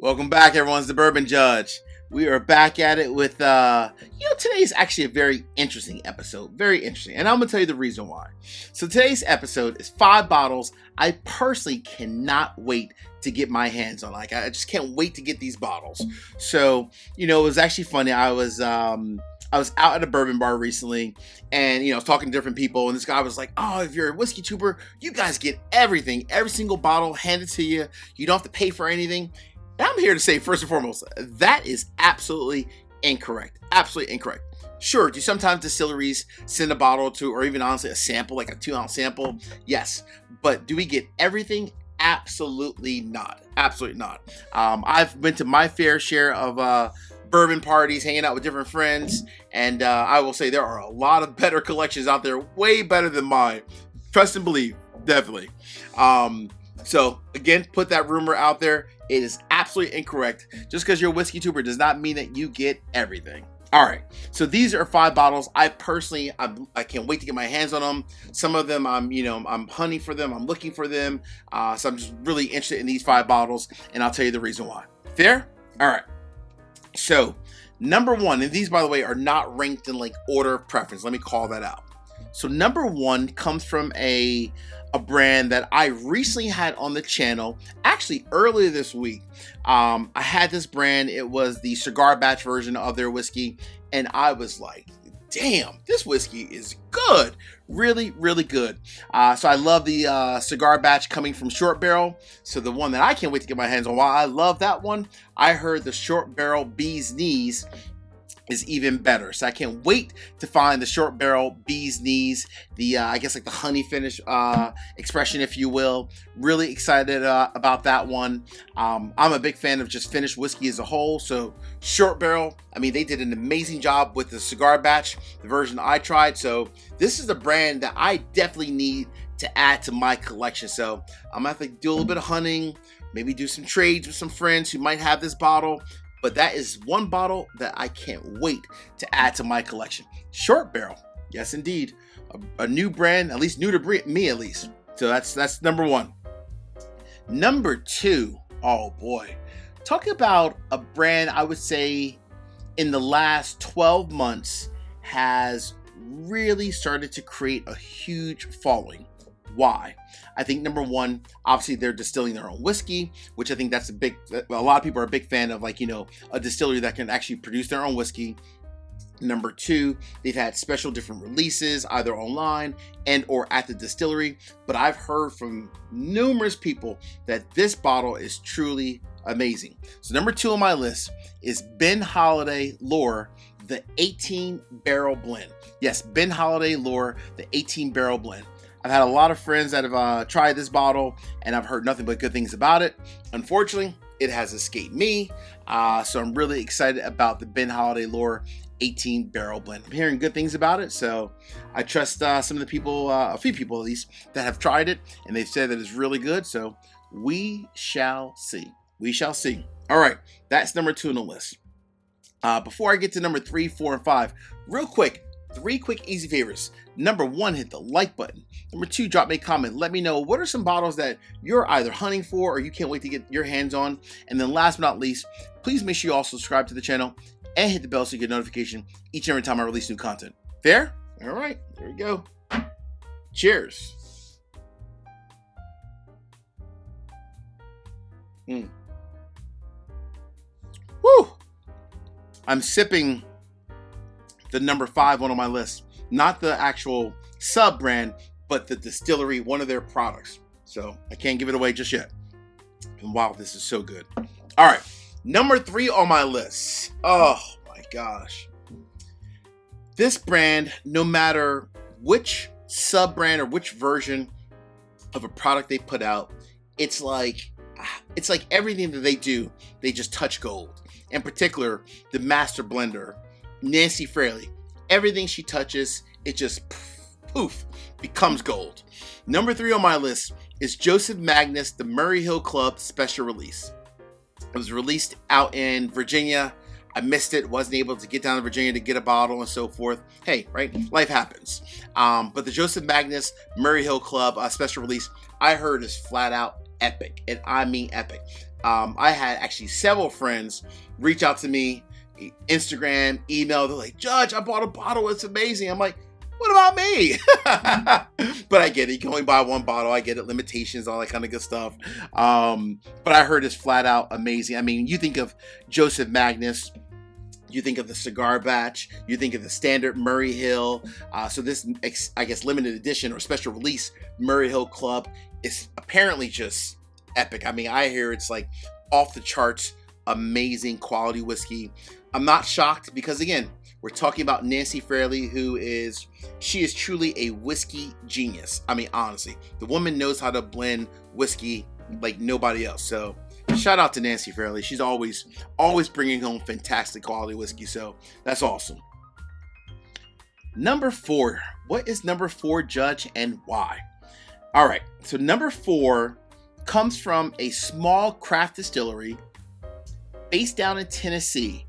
Welcome back, everyone. It's the Bourbon Judge. We are back at it with, today's actually a very interesting episode. Very interesting. And I'm going to tell you the reason why. So today's episode is 5 bottles I personally cannot wait to get my hands on. Like, I just can't wait to get these bottles. So, it was actually funny. I was out at a bourbon bar recently and, I was talking to different people, and this guy was like, oh, if you're a whiskey trooper, you guys get everything, every single bottle handed to you. You don't have to pay for anything. And I'm here to say, first and foremost, that is absolutely incorrect. Absolutely incorrect. Sure, do sometimes distilleries send a bottle to, or even honestly a sample, like a 2-ounce sample? Yes. But do we get everything? Absolutely not. Absolutely not. I've been to my fair share of bourbon parties, hanging out with different friends, and I will say there are a lot of better collections out there, way better than mine. Trust and believe, definitely. So again, put that rumor out there. It is absolutely incorrect. Just because you're a whiskey trooper does not mean that you get everything. All right, so these are 5 bottles. I can't wait to get my hands on them. Some of them I'm hunting for them. I'm looking for them. So I'm just really interested in these 5 bottles, and I'll tell you the reason why. Fair? All right. So number 1, and these, by the way, are not ranked in like order of preference. Let me call that out. So number 1 comes from a brand that I recently had on the channel, actually earlier this week. I had this brand. It was the cigar batch version of their whiskey, and I was like, damn, this whiskey is good. Really, really good. So I love the cigar batch coming from Short Barrel. So the one that I can't wait to get my hands on, while I love that one, I heard the Short Barrel Bee's Knees is even better. So I can't wait to find the Short Barrel Bee's Knees, the I guess like the honey finish expression, if you will. Really excited about that one. I'm a big fan of just finished whiskey as a whole. So Short Barrel, I mean, they did an amazing job with the cigar batch, the version I tried. So this is a brand that I definitely need to add to my collection. So I'm gonna have to do a little bit of hunting, maybe do some trades with some friends who might have this bottle. But that is one bottle that I can't wait to add to my collection. Short Barrel, yes indeed, a new brand, at least new to me at least. So that's number 1. Number 2, oh boy, talk about a brand I would say in the last 12 months has really started to create a huge following. Why? I think number 1, obviously they're distilling their own whiskey, which I think that's a lot of people are a big fan of, like, a distillery that can actually produce their own whiskey. Number 2, they've had special different releases either online and or at the distillery. But I've heard from numerous people that this bottle is truly amazing. So number 2 on my list is Ben Holladay Lore, the 18 barrel blend. Yes, Ben Holladay Lore, the 18 barrel blend. I've had a lot of friends that have tried this bottle, and I've heard nothing but good things about it. Unfortunately, it has escaped me, so I'm really excited about the Ben Holladay Lore 18 barrel blend. I'm hearing good things about it, so I trust some of the people, a few people at least, that have tried it, and they've said that it's really good, so we shall see. We shall see. All right, that's number 2 on the list. Before I get to number 3, 4, and 5, real quick, 3 quick easy favors. Number 1, hit the like button. Number 2, drop me a comment. Let me know what are some bottles that you're either hunting for or you can't wait to get your hands on. And then last but not least, please make sure you also subscribe to the channel and hit the bell so you get a notification each and every time I release new content. Fair? All right, there we go. Cheers. Woo! I'm sipping the number 5 one on my list. Not the actual sub brand, but the distillery, one of their products. So I can't give it away just yet. And wow, this is so good. All right, number 3 on my list. Oh my gosh. This brand, no matter which sub brand or which version of a product they put out, it's like everything that they do, they just touch gold. In particular, the master blender, Nancy Fraley. Everything she touches, it just poof, becomes gold. Number 3 on my list is Joseph Magnus, the Murray Hill Club special release. It was released out in Virginia. I missed it, wasn't able to get down to Virginia to get a bottle and so forth. Hey, right? Life happens. But the Joseph Magnus Murray Hill Club special release, I heard is flat out epic. And I mean epic. I had actually several friends reach out to me, Instagram, email. They're like, Judge, I bought a bottle. It's amazing. I'm like, what about me? But I get it. You can only buy one bottle. I get it. Limitations, all that kind of good stuff. But I heard it's flat out amazing. I mean, you think of Joseph Magnus, you think of the cigar batch, you think of the standard Murray Hill. So this, I guess, limited edition or special release Murray Hill Club is apparently just epic. I mean, I hear it's like off the charts, amazing quality whiskey. I'm not shocked because, again, we're talking about Nancy Fairley, she is truly a whiskey genius. I mean, honestly, the woman knows how to blend whiskey like nobody else. So shout out to Nancy Fairley. She's always bringing home fantastic quality whiskey. So that's awesome. Number 4. What is number 4, Judge, and why? All right. So number 4 comes from a small craft distillery based down in Tennessee.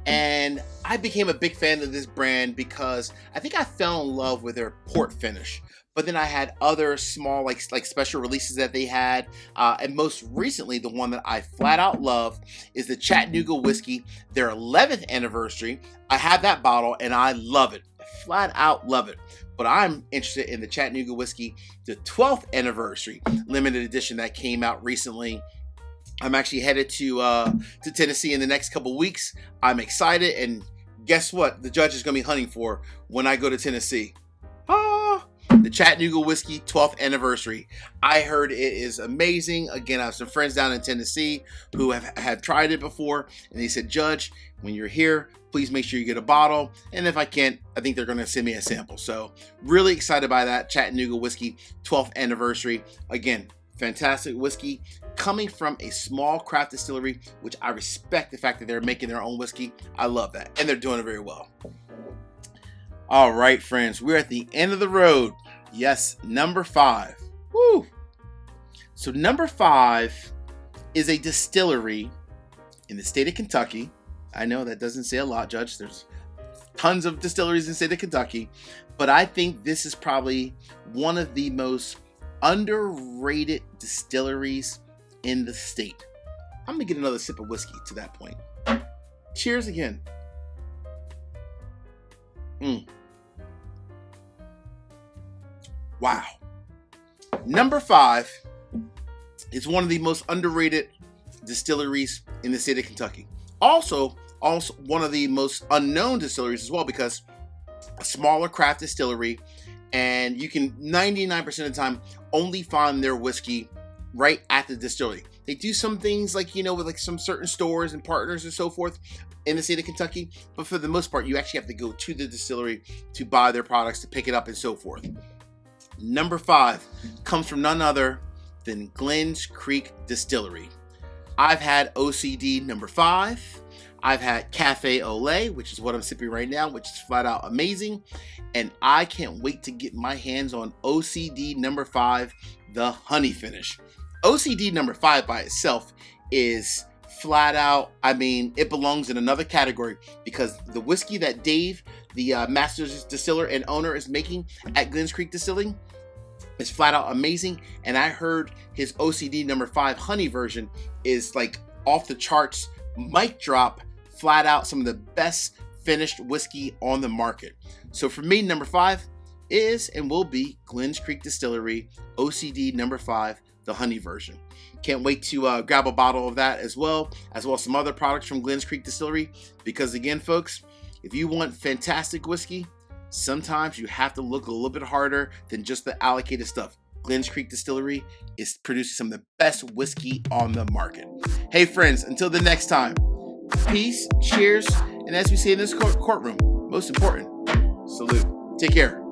And I became a big fan of this brand because I think I fell in love with their port finish. But then I had other small like special releases that they had. And most recently, the one that I flat out love is the Chattanooga whiskey, their 11th anniversary. I have that bottle and I love it. Flat out love it. But I'm interested in the Chattanooga whiskey, the 12th anniversary limited edition that came out recently. I'm actually headed to Tennessee in the next couple weeks. I'm excited, and guess what? The Judge is going to be hunting for when I go to Tennessee. The Chattanooga whiskey 12th anniversary. I heard it is amazing. Again, I have some friends down in Tennessee who have tried it before, and they said, Judge, when you're here, please make sure you get a bottle. And if I can't, I think they're going to send me a sample. So really excited by that Chattanooga whiskey 12th anniversary. Again, fantastic whiskey coming from a small craft distillery, which I respect the fact that they're making their own whiskey. I love that. And they're doing it very well. All right, friends, we're at the end of the road. Yes, number 5. Woo! So number 5 is a distillery in the state of Kentucky. I know that doesn't say a lot, Judge. There's tons of distilleries in the state of Kentucky. But I think this is probably one of the most underrated distilleries in the state. I'm gonna get another sip of whiskey to that point. Cheers again. Wow. Number 5 is one of the most underrated distilleries in the state of Kentucky. Also one of the most unknown distilleries as well, because a smaller craft distillery, and you can 99% of the time only find their whiskey right at the distillery. They do some things like, with like some certain stores and partners and so forth in the state of Kentucky, but for the most part, you actually have to go to the distillery to buy their products, to pick it up and so forth. Number 5 comes from none other than Glens Creek Distillery. I've had OCD number 5. I've had Cafe au Lait, which is what I'm sipping right now, which is flat out amazing. And I can't wait to get my hands on OCD number 5, the honey finish. OCD number 5 by itself is flat out, I mean, it belongs in another category, because the whiskey that Dave, the master distiller and owner, is making at Glens Creek Distilling is flat out amazing. And I heard his OCD number 5 honey version is like off the charts, mic drop, flat out some of the best finished whiskey on the market. So for me, number 5 is and will be Glens Creek Distillery OCD number 5, the honey version. Can't wait to grab a bottle of that as well as some other products from Glens Creek Distillery, because again, folks, if you want fantastic whiskey, sometimes you have to look a little bit harder than just the allocated stuff. Glens Creek Distillery is producing some of the best whiskey on the market. Hey friends, until the next time, peace, cheers, and as we say in this courtroom, most important, salute. Take care.